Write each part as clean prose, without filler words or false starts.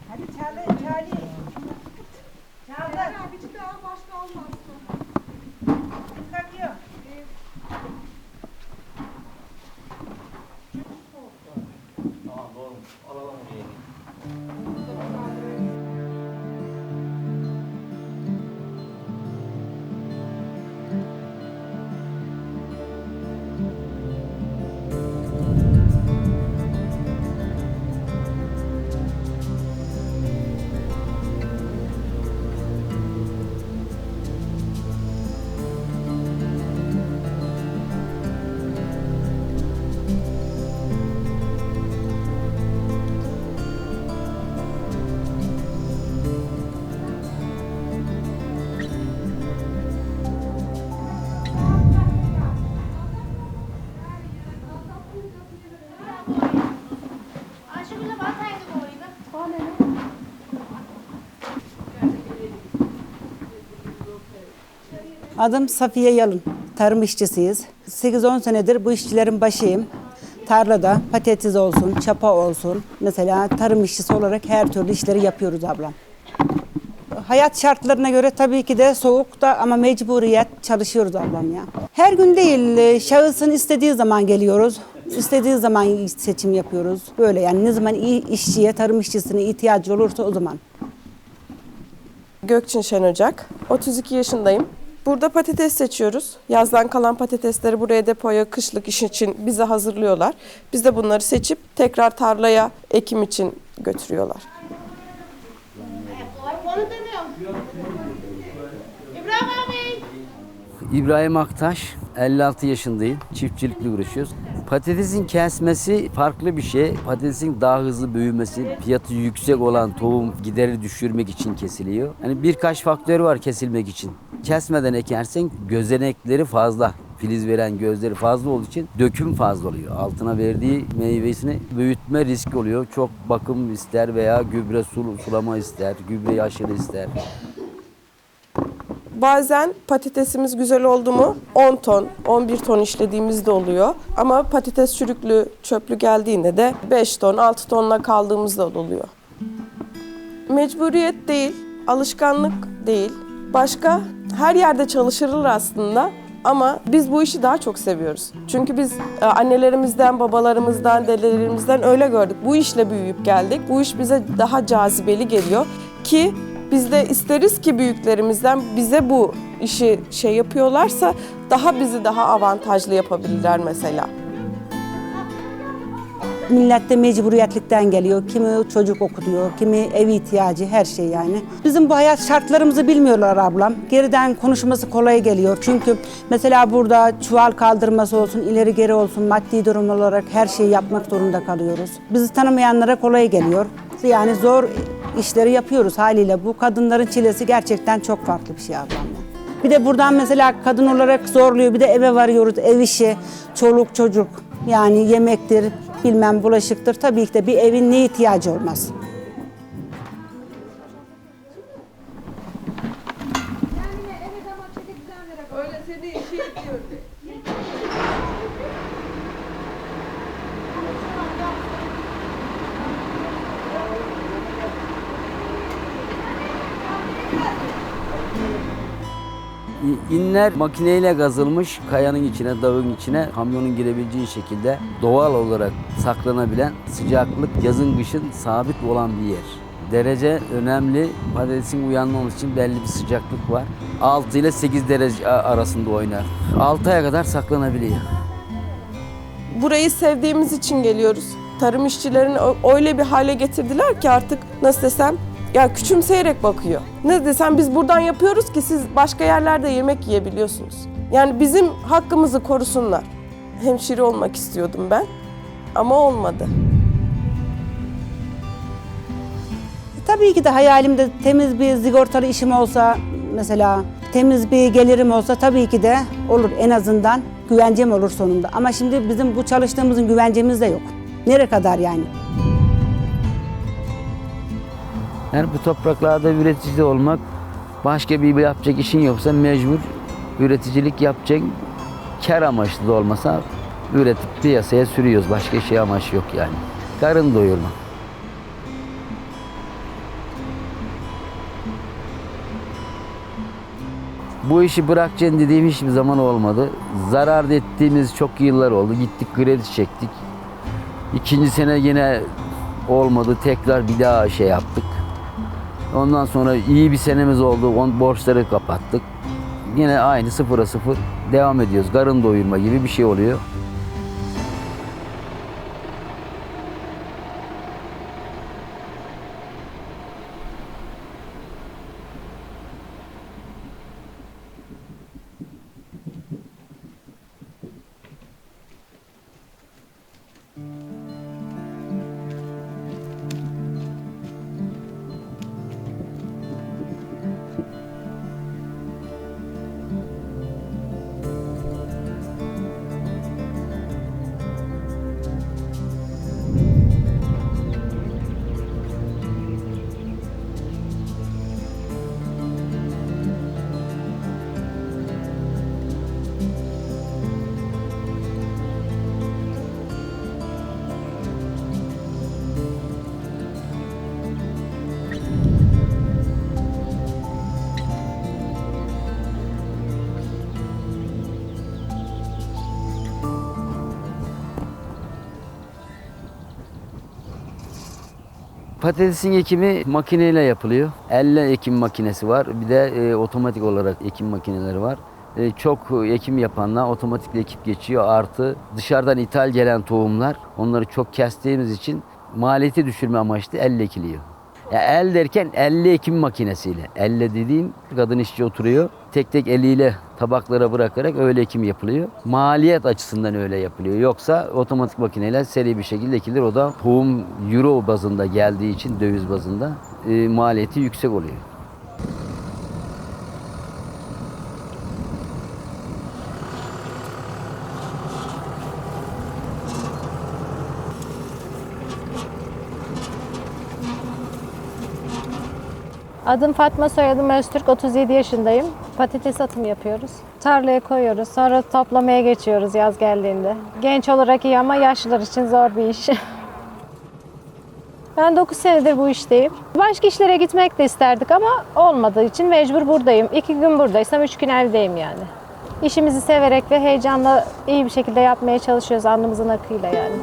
Hadi Charlie. Charlie. Bir daha başka olmazsa. Kalkıyor. Tamam doğru. Alalım onu. Adım Safiye Yalın. Tarım işçisiyiz. 8-10 senedir bu işçilerin başıyım. Tarlada patates olsun, çapa olsun. Mesela tarım işçisi olarak her türlü işleri yapıyoruz ablam. Hayat şartlarına göre tabii ki de soğukta ama mecburiyet çalışıyoruz ablam ya. Her gün değil, şahısın istediği zaman geliyoruz. İstediği zaman seçim yapıyoruz. Böyle yani ne zaman iyi işçiye, tarım işçisine ihtiyacı olursa o zaman. Gökçin Şenocak. 32 yaşındayım. Burada patates seçiyoruz. Yazdan kalan patatesleri buraya depoya kışlık iş için bize hazırlıyorlar. Biz de bunları seçip tekrar tarlaya ekim için götürüyorlar. İbrahim Aktaş, 56 yaşındayım. Çiftçilikle uğraşıyoruz. Patatesin kesmesi farklı bir şey. Patatesin daha hızlı büyümesi, fiyatı yüksek olan tohum gideri düşürmek için kesiliyor. Yani birkaç faktör var kesilmek için. Kesmeden ekersen gözenekleri fazla. Filiz veren gözleri fazla olduğu için döküm fazla oluyor. Altına verdiği meyvesini büyütme riski oluyor. Çok bakım ister veya gübre sulama ister, gübre aşırı ister. Bazen patatesimiz güzel oldu mu 10 ton, 11 ton işlediğimiz de oluyor. Ama patates çürüklü, çöplü geldiğinde de 5 ton, 6 tonla kaldığımız da oluyor. Mecburiyet değil, alışkanlık değil. Başka her yerde çalışılır aslında ama biz bu işi daha çok seviyoruz. Çünkü biz annelerimizden, babalarımızdan, dedelerimizden öyle gördük. Bu işle büyüyüp geldik. Bu iş bize daha cazibeli geliyor ki biz de isteriz ki büyüklerimizden bize bu işi yapıyorlarsa bizi daha avantajlı yapabilirler mesela. Millet de mecburiyetlikten geliyor. Kimi çocuk okutuyor, kimi ev ihtiyacı, her şey yani. Bizim bu hayat şartlarımızı bilmiyorlar ablam. Geriden konuşması kolay geliyor. Çünkü mesela burada çuval kaldırması olsun, ileri geri olsun, maddi durum olarak her şeyi yapmak zorunda kalıyoruz. Bizi tanımayanlara kolay geliyor. Yani zor işleri yapıyoruz haliyle. Bu kadınların çilesi gerçekten çok farklı bir şey ablam. Bir de buradan mesela kadın olarak zorluyor. Bir de eve varıyoruz, ev işi, çoluk çocuk. Yani yemektir, bilmem bulaşıktır. Tabii ki de bir evin ne ihtiyacı olmaz. Öyle seni işi yapıyor. İnler makineyle kazılmış kayanın içine, dağın içine kamyonun girebileceği şekilde doğal olarak saklanabilen sıcaklık yazın kışın sabit olan bir yer. Derece önemli. Patatesin uyanmaması için belli bir sıcaklık var. 6 ile 8 derece arasında oynar. 6 aya kadar saklanabiliyor. Burayı sevdiğimiz için geliyoruz. Tarım işçilerini öyle bir hale getirdiler ki artık nasıl desem ya küçümseyerek bakıyor. Ne desem biz buradan yapıyoruz ki siz başka yerlerde yemek yiyebiliyorsunuz. Yani bizim hakkımızı korusunlar. Hemşire olmak istiyordum ben ama olmadı. Tabii ki de hayalimde temiz bir sigortalı işim olsa, mesela temiz bir gelirim olsa tabii ki de olur. En azından güvencem olur sonunda. Ama şimdi bizim bu çalıştığımızın güvencemiz de yok. Nereye kadar yani? Yani bu topraklarda üretici olmak, başka bir yapacak işin yoksa mecbur üreticilik yapacaksın. Kar amaçlı da olmasa üretip piyasaya sürüyoruz. Başka şey amaç yok yani. Karın doyurmak. Bu işi bırakacaksın dediğim hiçbir zaman olmadı. Zarar ettiğimiz çok yıllar oldu. Gittik kredi çektik. İkinci sene yine olmadı. Tekrar bir daha şey yaptık. Ondan sonra iyi bir senemiz oldu. Borçları kapattık. Yine aynı sıfıra sıfır devam ediyoruz. Karın doyurma gibi bir şey oluyor. Patatesin ekimi makineyle yapılıyor. Elle ekim makinesi var. Bir de otomatik olarak ekim makineleri var. Çok ekim yapanlar otomatikle ekip geçiyor. Artı dışarıdan ithal gelen tohumlar, onları çok kestiğimiz için maliyeti düşürme amaçlı elle ekiliyor. Ya el derken elle ekim makinesiyle. Elle dediğim kadın işçi oturuyor. Tek tek eliyle tabaklara bırakarak öyle ekim yapılıyor. Maliyet açısından öyle yapılıyor. Yoksa otomatik makineyle seri bir şekilde ekilir. O da tohum euro bazında geldiği için döviz bazında maliyeti yüksek oluyor. Adım Fatma, soyadım Öztürk, 37 yaşındayım. Patates atımı yapıyoruz. Tarlaya koyuyoruz, sonra toplamaya geçiyoruz yaz geldiğinde. Genç olarak iyi ama yaşlılar için zor bir iş. Ben 9 senedir bu işteyim. Başka işlere gitmek de isterdik ama olmadığı için mecbur buradayım. 2 gün buradaysam 3 gün evdeyim yani. İşimizi severek ve heyecanla iyi bir şekilde yapmaya çalışıyoruz, alnımızın akıyla yani.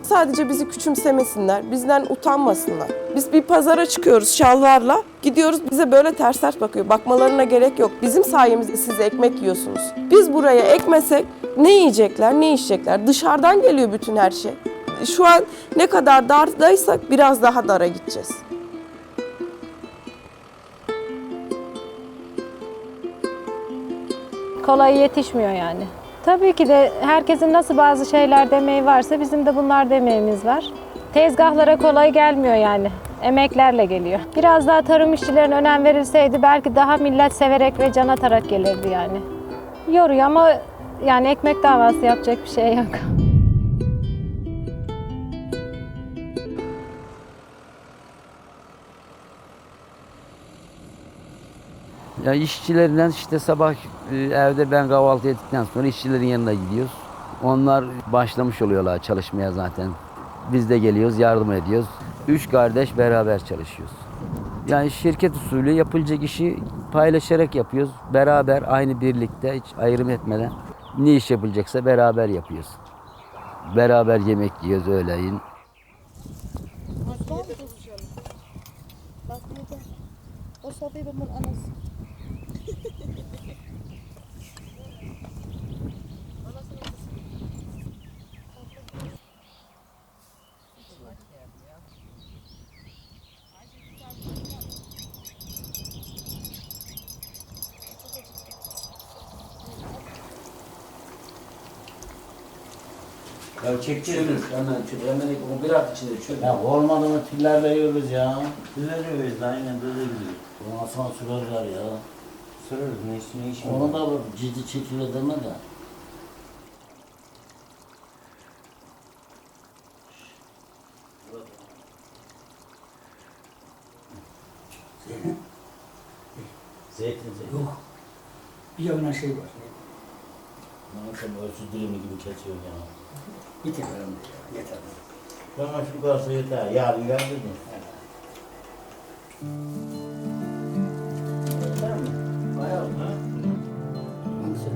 Sadece bizi küçümsemesinler, bizden utanmasınlar. Biz bir pazara çıkıyoruz şalvarla, gidiyoruz bize böyle ters ters bakıyor. Bakmalarına gerek yok. Bizim sayemizde siz ekmek yiyorsunuz. Biz buraya ekmesek ne yiyecekler, ne içecekler? Dışarıdan geliyor bütün her şey. Şu an ne kadar dardaysak biraz daha dara gideceğiz. Kolay yetişmiyor yani. Tabii ki de herkesin nasıl bazı şeyler demeyi varsa bizim de bunlar demeğimiz var. Tezgahlara kolay gelmiyor yani. Emeklerle geliyor. Biraz daha tarım işçilerine önem verilseydi belki daha millet severek ve can atarak gelirdi yani. Yoruyor ama yani ekmek davası yapacak bir şey yok. Ya işçilerden işte sabah evde ben kahvaltı ettikten sonra işçilerin yanına gidiyoruz. Onlar başlamış oluyorlar çalışmaya zaten. Biz de geliyoruz, yardım ediyoruz. 3 kardeş beraber çalışıyoruz. Yani şirket usulü yapılacak işi paylaşarak yapıyoruz. Beraber, aynı birlikte, hiç ayrım etmeden ne iş yapılacaksa beraber yapıyoruz. Beraber yemek yiyoruz öğleyin. O sofayı bunun anası. Ya çekeceğiz. Hemen o bir at içinde çöp. Ya olmadı mı tillerle yiyoruz ya. Tillerle yiyoruz da aynen böyle gidiyor. Bunu aslan sürerler ya. Sırarız ne işin Onu da ciddi çekilir deme de. Zeytin. Yok. Bir yanına şey var. Ne yapayım ölçü dilimi gibi kesiyor ya. Yeter. Yeter. Bana şu kadar yeter. Yarın gel dedim. Yeter mi? Bayağı ha? Hangisi?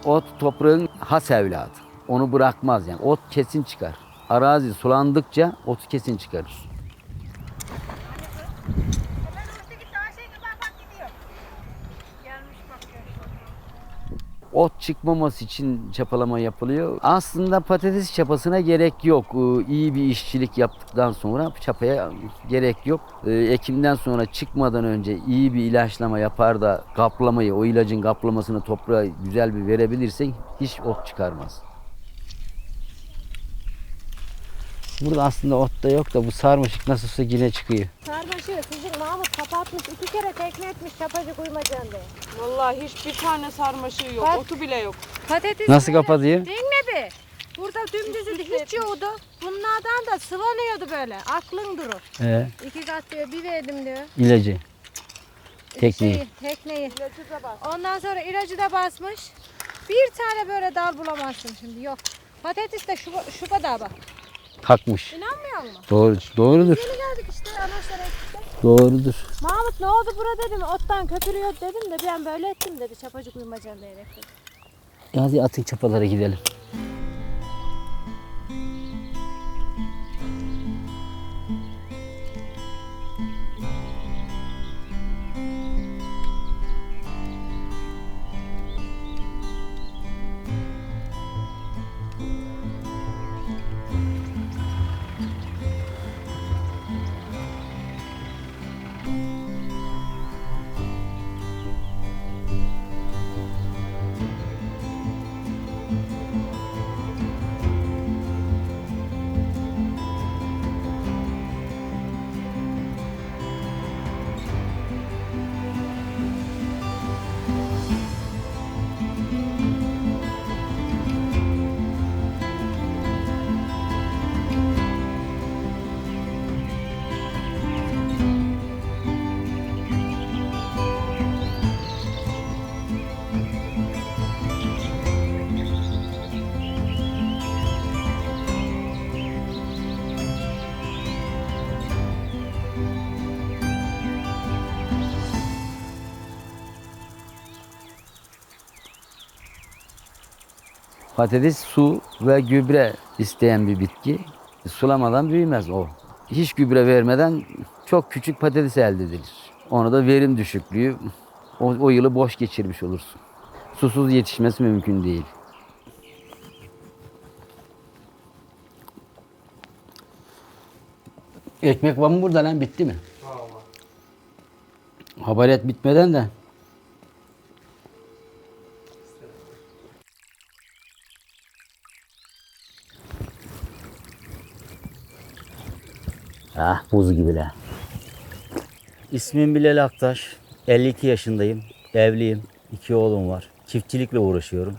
Ot toprağın has evladı. Onu bırakmaz yani. Ot kesin çıkar. Arazi sulandıkça otu kesin çıkarır. Ot çıkmaması için çapalama yapılıyor. Aslında patates çapasına gerek yok. İyi bir işçilik yaptıktan sonra çapaya gerek yok. Ekimden sonra çıkmadan önce iyi bir ilaçlama yapar da kaplamayı, o ilacın kaplamasını toprağa güzel bir verebilirsen hiç ot çıkarmaz. Burada aslında ot da yok da bu sarmaşık nasılsa yine çıkıyor. Sarmaşığı sizin Mahmut kapatmış, 2 kere tekme etmiş çapacık uyumacan diye. Vallahi hiçbir tane sarmaşığı yok. Bak. Otu bile yok. Patates Nasıl kapatıyor? Dinle bir. Burada dümdüzü hiç yoktu. Bunlardan da sıvanıyordu böyle. Aklın durur. 2 kat diyor, bir verdim diyor. İlacı. Tekneyi. Tekneyi. Ondan sonra ilacı da basmış. Bir tane böyle dal bulamazsın şimdi, yok. Patates de şu kadar bak. Kalkmış. İnanmıyor musun? Doğrudur. Yeni geldik işte anaçlara ektikte. Doğrudur. Mahmut ne oldu burada dedim. Ottan köpürüyor dedim de ben böyle ettim dedi. Çapacık uyumacan diyerek dedi. Hadi atın çapalara gidelim. Patates su ve gübre isteyen bir bitki. Sulamadan büyümez o. Hiç gübre vermeden çok küçük patates elde edilir. Onu da verim düşüklüğü, o yılı boş geçirmiş olursun. Susuz yetişmesi mümkün değil. Ekmek var mı burada lan? Bitti mi? Haber et bitmeden de. Ah, buz gibi la. İsmim Bilal Aktaş. 52 yaşındayım. Evliyim. 2 oğlum var. Çiftçilikle uğraşıyorum.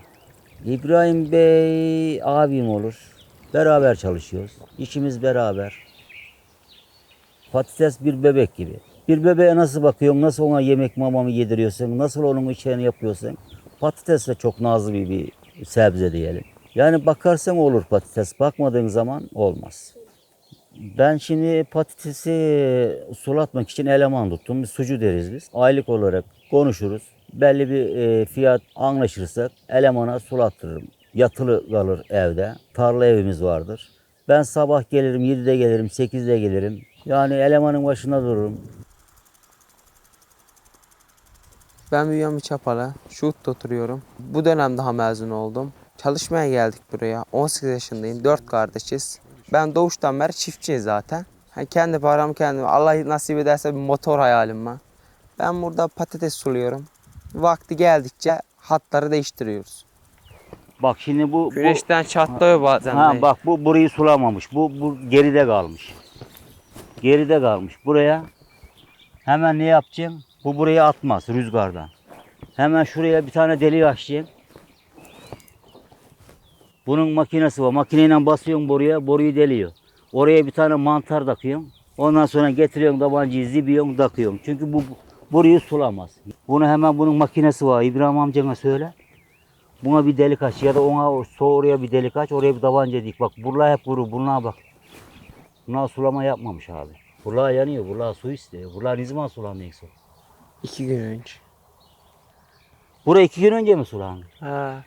İbrahim Bey abim olur. Beraber çalışıyoruz. İşimiz beraber. Patates bir bebek gibi. Bir bebeğe nasıl bakıyorsun, nasıl ona yemek mamamı yediriyorsun, nasıl onun içini yapıyorsun. Patates de çok nazlı bir sebze diyelim. Yani bakarsan olur patates, bakmadığın zaman olmaz. Ben şimdi patatesi sulatmak için eleman tuttum. Sucu deriz biz. Aylık olarak konuşuruz. belli bir fiyat anlaşırsak elemana sulattırırım. Yatılı kalır evde. Tarla evimiz vardır. Ben sabah gelirim, 7'de gelirim, 8'de gelirim. Yani elemanın başında dururum. Ben Bünyamin Çapala, Şuhut'ta oturuyorum. Bu dönem daha mezun oldum. Çalışmaya geldik buraya. 18 yaşındayım, 4 kardeşiz. Ben doğuştan beri çiftçiyim zaten. Kendi paramı kendim, Allah nasip ederse bir motor hayalim var. Ben burada patates suluyorum. Vakti geldikçe hatları değiştiriyoruz. Bak şimdi bu... Güneşten çatlıyor bazen. Ha, bak bu burayı sulamamış. Bu geride kalmış. Geride kalmış. Buraya hemen ne yapacağım? Bu buraya atmaz rüzgardan. Hemen şuraya bir tane delik açacağım. Bunun makinesi var. Makineyle basıyorum boruya, boruyu deliyor. Oraya bir tane mantar takıyorum. Ondan sonra getiriyorum tabancayı, zibiyorum, takıyorum. Çünkü bu burayı sulamaz. Bunu hemen bunun makinesi var. İbrahim amcana söyle. Buna bir delik aç ya da ona oraya bir delik aç, oraya bir tabanca dik. Bak buralar hep kuru, bunlar bak. Bunlar sulama yapmamış abi. Buralar yanıyor, buralar su istiyor. Buralar ne zaman sulanıyor? 2 gün önce. Buraya 2 gün önce mi sulandı? Ha,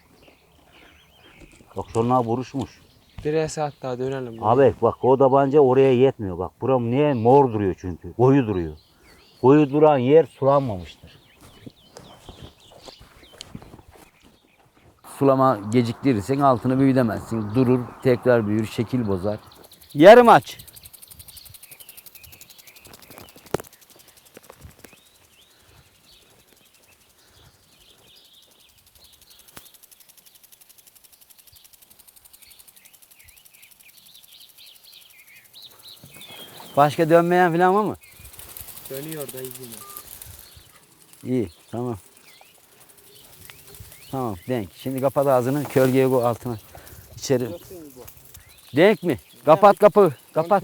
Bak şunlar buruşmuş. bir saat daha dönelim. Abi bak o tabanca oraya yetmiyor. Bak buram niye mor duruyor çünkü. Koyu duruyor. Koyu duran yer sulanmamıştır. Sulama geciktirirsen altını büyütemezsin. Durur, tekrar büyür, şekil bozar. Yarım aç. Başka dönmeyen falan var mı? Dönüyor da izin. İyi, tamam. Tamam, denk. Şimdi kapat ağzını, kölgeye koy altına. İçeri. Denk mi? Kapat kapı, kapat.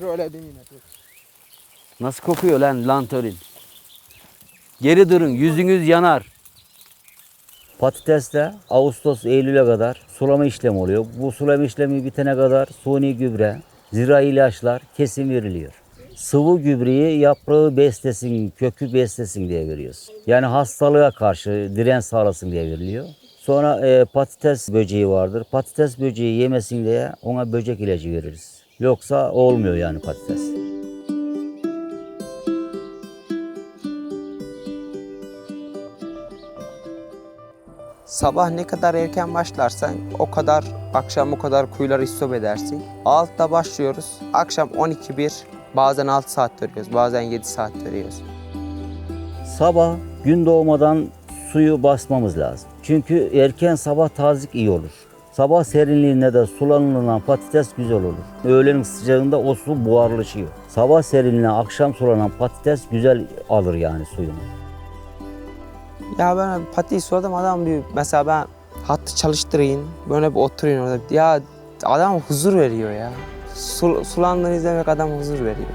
Nasıl kokuyor lan lantorin? Geri durun, yüzünüz yanar. Patateste Ağustos, Eylül'e kadar sulama işlemi oluyor. Bu sulama işlemi bitene kadar suni gübre, zirai ilaçlar kesin veriliyor. Sıvı gübreyi yaprağı beslesin, kökü beslesin diye veriyoruz. Yani hastalığa karşı direnç sağlasın diye veriliyor. Sonra patates böceği vardır. Patates böceği yemesin diye ona böcek ilacı veririz. Yoksa olmuyor yani patates. Sabah ne kadar erken başlarsan o kadar kuyuları istop edersin. 6'da başlıyoruz. Akşam 12-1, bazen 6 saat veriyoruz, bazen 7 saat veriyoruz. Sabah gün doğmadan suyu basmamız lazım. Çünkü erken sabah tazik iyi olur. Sabah serinliğinde de sulanılan patates güzel olur. Öğlenin sıcağında o su buharlaşıyor. Sabah serinliğine akşam sulanan patates güzel alır yani suyunu. Ya ben patates suladım, adam diyor mesela ben hattı çalıştırayım, böyle bir oturayım orada. Ya adam huzur veriyor ya. Sulandığını izlemek adam huzur veriyor.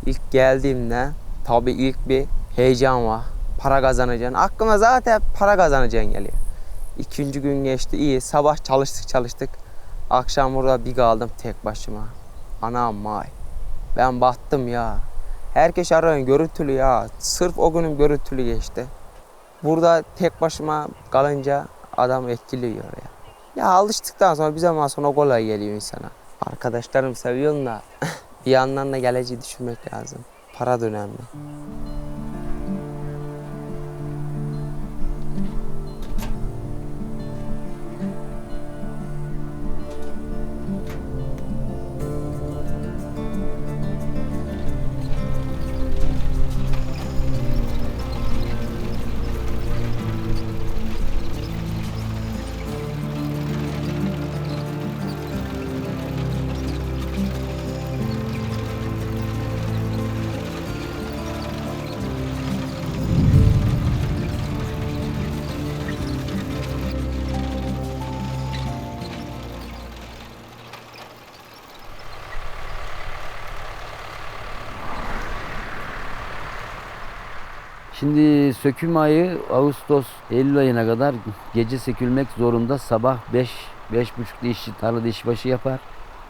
İlk geldiğimde tabii ilk bir heyecan var. Para kazanacaksın. Aklıma zaten para kazanacaksın geliyor. 2. gün geçti iyi. Sabah çalıştık. Akşam burada bir kaldım tek başıma. Anam may. Ben battım ya. Herkes arıyor görüntülü ya. Sırf o günüm görüntülü geçti. Burada tek başıma kalınca adam etkiliyor ya. Ya alıştıktan sonra bir zaman sonra kolay geliyor insana. Arkadaşlarım seviyorum da bir yandan da geleceği düşünmek lazım. Para da önemli. Şimdi söküm ayı Ağustos, Eylül ayına kadar gece sökülmek zorunda. Sabah 5-5.30'da işçi tarlada işbaşı yapar.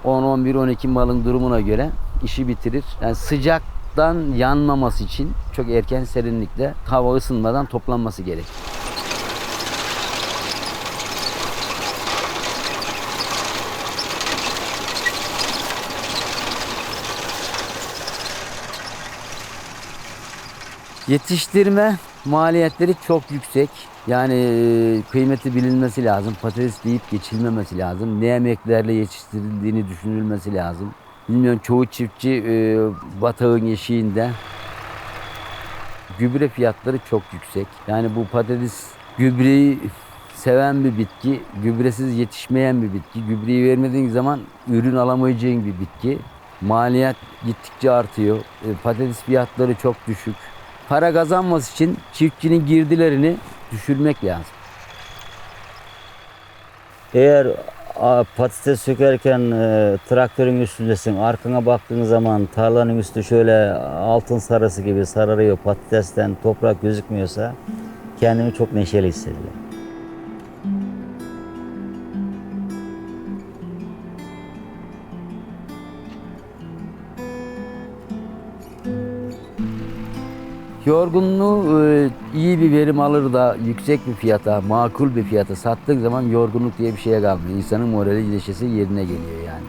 10, 11, 12 malın durumuna göre işi bitirir. Yani sıcaktan yanmaması için çok erken serinlikte hava ısınmadan toplanması gerek. Yetiştirme maliyetleri çok yüksek. Yani kıymeti bilinmesi lazım. Patates deyip geçilmemesi lazım. Ne emeklerle yetiştirildiğini düşünülmesi lazım. Bilmiyorum, çoğu çiftçi batağın eşiğinde. Gübre fiyatları çok yüksek. Yani bu patates gübreyi seven bir bitki, gübresiz yetişmeyen bir bitki. Gübreyi vermediğin zaman ürün alamayacağın bir bitki. Maliyet gittikçe artıyor. Patates fiyatları çok düşük. Para kazanması için çiftçinin girdilerini düşürmek lazım. Eğer patates sökerken traktörün üstündesin, arkana baktığın zaman tarlanın üstü şöyle altın sarısı gibi sararıyor, patatesten toprak gözükmüyorsa kendimi çok neşeli hissediyorum. Yorgunluğu iyi bir verim alır da yüksek bir fiyata, makul bir fiyata sattığın zaman yorgunluk diye bir şeye kalmıyor. İnsanın morali, neşesi yerine geliyor yani.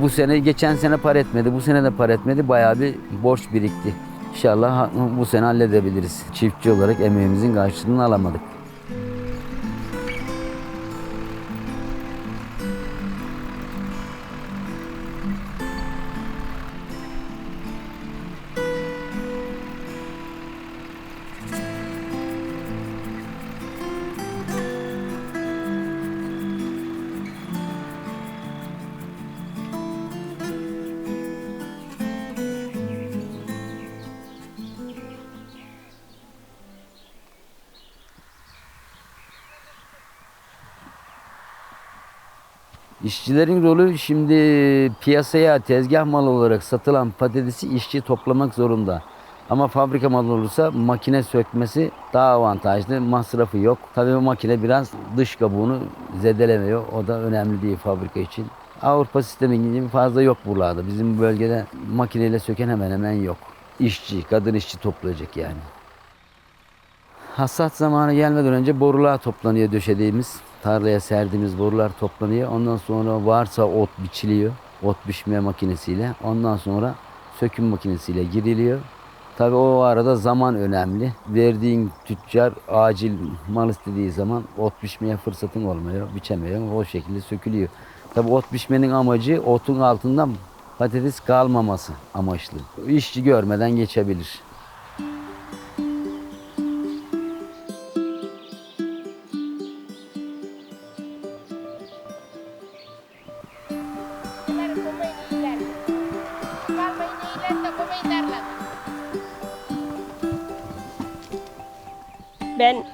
Bu sene, geçen sene par etmedi, bu sene de par etmedi. Bayağı bir borç birikti. İnşallah bu sene halledebiliriz. Çiftçi olarak emeğimizin karşılığını alamadık. İşçilerin rolü şimdi piyasaya tezgah malı olarak satılan patatesi işçi toplamak zorunda. Ama fabrika malı olursa makine sökmesi daha avantajlı, masrafı yok. Tabii bu makine biraz dış kabuğunu zedelemiyor. O da önemli değil fabrika için. Avrupa sistemi gibi fazla yok buralarda. Bizim bölgede makineyle söken hemen hemen yok. İşçi, kadın işçi toplayacak yani. Hasat zamanı gelmeden önce borular toplanıyor, döşediğimiz. Tarlaya serdiğimiz borular toplanıyor. Ondan sonra varsa ot biçiliyor. Ot biçme makinesiyle. Ondan sonra söküm makinesiyle giriliyor. Tabii o arada zaman önemli. Verdiğin tüccar acil mal istediği zaman ot biçmeye fırsatın olmuyor. Biçemiyor. O şekilde sökülüyor. Tabii ot biçmenin amacı otun altından patates kalmaması amaçlı. İşçi görmeden geçebilir. Ben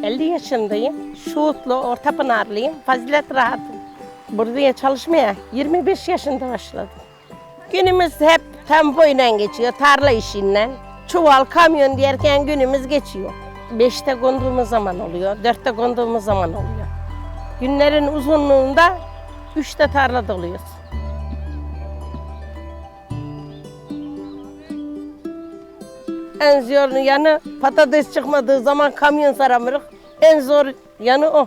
50 yaşındayım. Şuhutlu, Ortapınarlıyım. Fazilet Rahat'ım. Buraya çalışmaya 25 yaşında başladım. Günümüz hep tempoyla geçiyor, tarla işiyle. Çuval, kamyon derken günümüz geçiyor. 5'te konduğumuz zaman oluyor, 4'te konduğumuz zaman oluyor. Günlerin uzunluğunda 3'te tarlada oluyoruz. En zor yanı patates çıkmadığı zaman kamyon saramırız. En zor yanı o.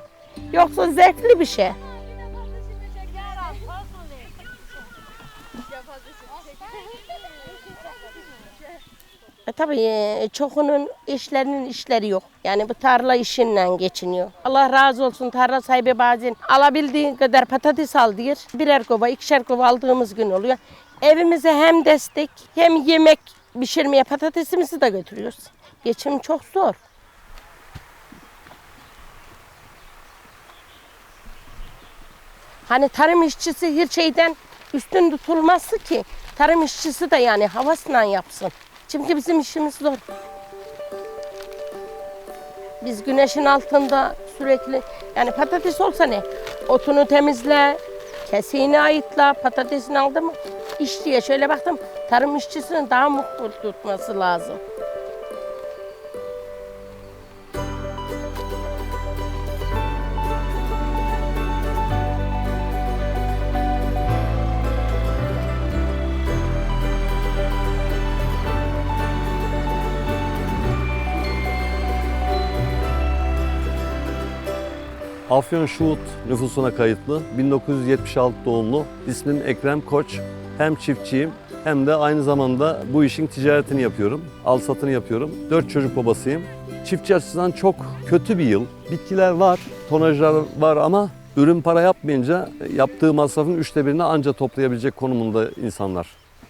Yoksa zevkli bir şey. Tabii çoğunun işlerinin işleri yok. Yani bu tarla işinden geçiniyor. Allah razı olsun, tarla sahibi bazen alabildiğin kadar patates al diyor. Birer kova, ikişer kova aldığımız gün oluyor. Evimize hem destek hem yemek pişirmeye patatesimizi de götürüyoruz. Geçim çok zor. Hani tarım işçisi her şeyden üstün tutulması ki tarım işçisi de yani havasından yapsın. Çünkü bizim işimiz zor. Biz güneşin altında sürekli, yani patates olsa ne? Otunu temizle, kesiğini ayıtla, patatesini aldı mı? İşçiye şöyle baktım, Tarım işçisini daha mutlu tutması lazım. Afyon Şuhut nüfusuna kayıtlı, 1976 doğumlu. İsmim Ekrem Koç. Hem çiftçiyim hem de aynı zamanda bu işin ticaretini yapıyorum. Al-satını yapıyorum. 4 çocuk babasıyım. Çiftçi açısından çok kötü bir yıl. Bitkiler var, tonajlar var ama ürün para yapmayınca yaptığı masrafın 1/3'ünü anca toplayabilecek konumunda insanlar.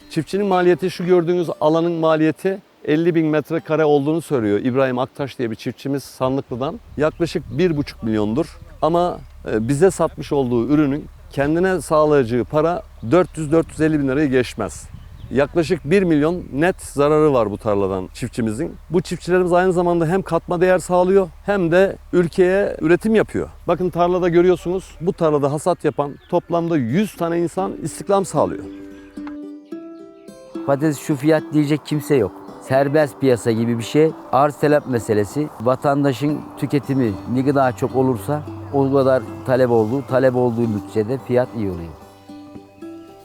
Çiftçinin maliyeti, şu gördüğünüz alanın maliyeti 50.000 metrekare olduğunu söylüyor İbrahim Aktaş diye bir çiftçimiz Sanlıklı'dan. Yaklaşık 1,5 milyondur. Ama bize satmış olduğu ürünün kendine sağlayacağı para 400-450 bin lirayı geçmez. Yaklaşık 1 milyon net zararı var bu tarladan çiftçimizin. Bu çiftçilerimiz aynı zamanda hem katma değer sağlıyor hem de ülkeye üretim yapıyor. Bakın tarlada görüyorsunuz, bu tarlada hasat yapan toplamda 100 tane insan istihdam sağlıyor. Patates şu fiyat diyecek kimse yok. Serbest piyasa gibi bir şey. Arz talep meselesi. Vatandaşın tüketimi ne kadar çok olursa o kadar talep olduğu bütçede fiyat iyi oluyor.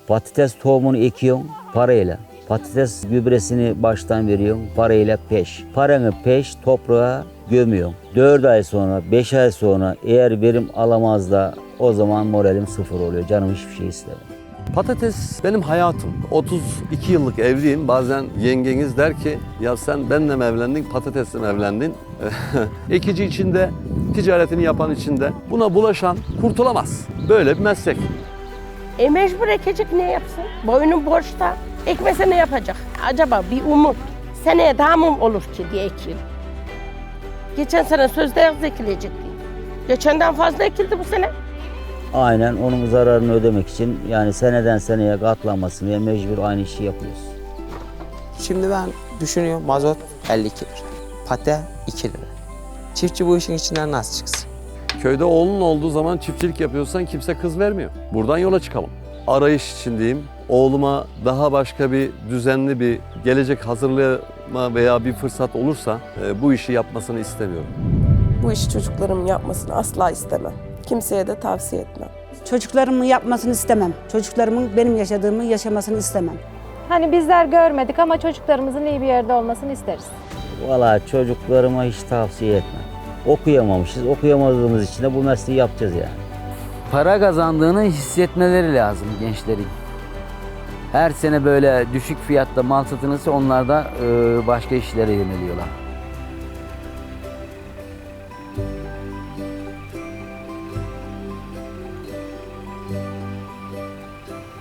Patates tohumunu ekiyorsun parayla. Patates gübresini baştan veriyorsun parayla peş. Paranı peş toprağa gömüyorsun. 4 ay sonra, 5 ay sonra eğer verim alamaz da o zaman moralim sıfır oluyor. Canım hiçbir şey istemiyor. Patates benim hayatım. 32 yıllık evliyim. Bazen yengeniz der ki ya sen benimle mi evlendin, patatesle mi evlendin? Ekici içinde, ticaretini yapan içinde buna bulaşan kurtulamaz. Böyle bir meslek. Mecbur ekecek, ne yapsın? Boynu borçta. Ekmese ne yapacak? Acaba bir umut. Seneye daha mı olur ki diye ekiyor. Geçen sene sözde ekilecekti. Geçenden fazla ekildi bu sene. Aynen onun zararını ödemek için yani seneden seneye katlanmasın diye mecbur aynı işi yapıyoruz. Şimdi ben düşünüyorum, mazot 52 lira, pate 2 lira. Çiftçi bu işin içinden nasıl çıksın? Köyde oğlun olduğu zaman çiftçilik yapıyorsan kimse kız vermiyor. Buradan yola çıkalım. Arayış içindeyim. Oğluma daha başka bir düzenli bir gelecek hazırlama veya bir fırsat olursa bu işi yapmasını istemiyorum. Bu işi çocuklarımın yapmasını asla istemem. Kimseye de tavsiye etmem. Çocuklarımın yapmasını istemem. Çocuklarımın benim yaşadığımı yaşamasını istemem. Hani bizler görmedik ama çocuklarımızın iyi bir yerde olmasını isteriz. Valla çocuklarıma hiç tavsiye etmem. Okuyamamışız, okuyamadığımız için de bu mesleği yapacağız yani. Para kazandığını hissetmeleri lazım gençlerin. Her sene böyle düşük fiyatta mal satılırsa onlar da başka işlere yöneliyorlar.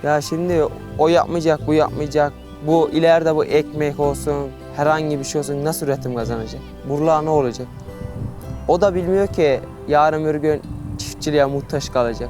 Ya şimdi o yapmayacak, bu yapmayacak. Bu ileride bu ekmek olsun, herhangi bir şey olsun nasıl üretim kazanacak? Burla ne olacak? O da bilmiyor ki yarın bir gün çiftçiliğe muhtaç kalacak.